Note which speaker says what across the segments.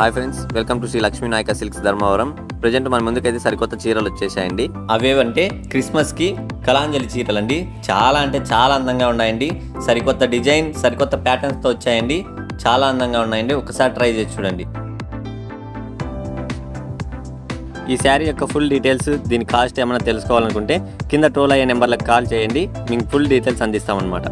Speaker 1: Hi friends, welcome to Sri Lakshmi Nayaka silks Dharmavaram. Present మన ముందుకైతే సరికొత్త చీరలు వచ్చేసాయండి. అవేవంటే క్రిస్మస్కి కళాంజలి చీరలు అండి. చాలా అంటే చాలా అందంగా ఉన్నాయండి. సరికొత్త డిజైన్, సరికొత్త ప్యాటర్న్స్తో వచ్చాయండి. చాలా అందంగా ఉన్నాయండి. ఒకసారి ట్రై చేసి చూడండి. ఈ శారీ యొక్క ఫుల్ డీటెయిల్స్, దీని కాస్ట్ ఏమైనా తెలుసుకోవాలనుకుంటే కింద టోల్ అయ్యే నెంబర్లకు కాల్ చేయండి. మీకు ఫుల్ డీటెయిల్స్ అందిస్తామన్నమాట.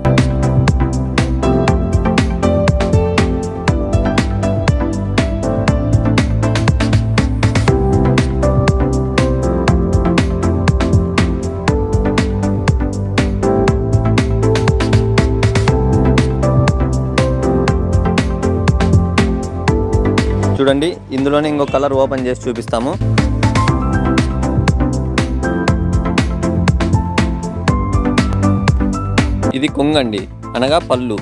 Speaker 1: చూడండి, ఇందులోనే ఇంకో కలర్ ఓపెన్ చేసి చూపిస్తాము. ఇది కొంగండి, అనగా పళ్ళు.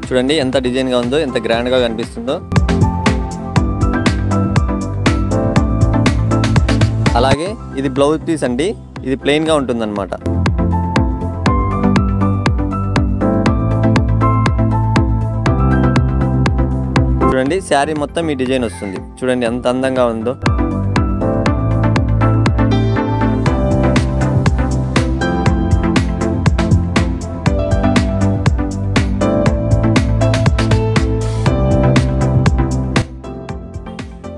Speaker 1: చూడండి ఎంత డిజైన్గా ఉందో, ఎంత గ్రాండ్గా కనిపిస్తుందో. అలాగే ఇది బ్లౌజ్ పీస్ అండి. ఇది ప్లెయిన్గా ఉంటుందన్నమాట. చూడండి, శారీ మొత్తం ఈ డిజైన్ వస్తుంది. చూడండి ఎంత అందంగా ఉందో.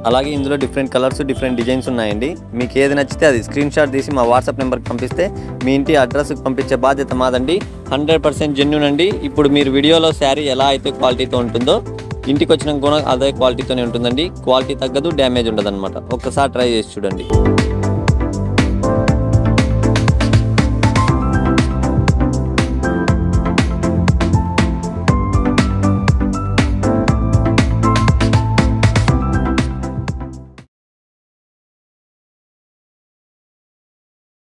Speaker 1: అలాగే ఇందులో డిఫరెంట్ కలర్స్, డిఫరెంట్ డిజైన్స్ ఉన్నాయండి. మీకు ఏది నచ్చితే అది స్క్రీన్ షాట్ తీసి మా వాట్సాప్ నెంబర్కి పంపిస్తే మీ ఇంటి అడ్రస్కి పంపించే బాధ్యత మాదండి. 100% జెన్యూన్ అండి. ఇప్పుడు మీరు వీడియోలో శారీ ఎలా అయితే క్వాలిటీతో ఉంటుందో ఇంటికి వచ్చిన కూడా అదే క్వాలిటీతోనే ఉంటుందండి. క్వాలిటీ తగ్గదు, డ్యామేజ్ ఉండదు అనమాట. ఒక్కసారి ట్రై చేసి చూడండి.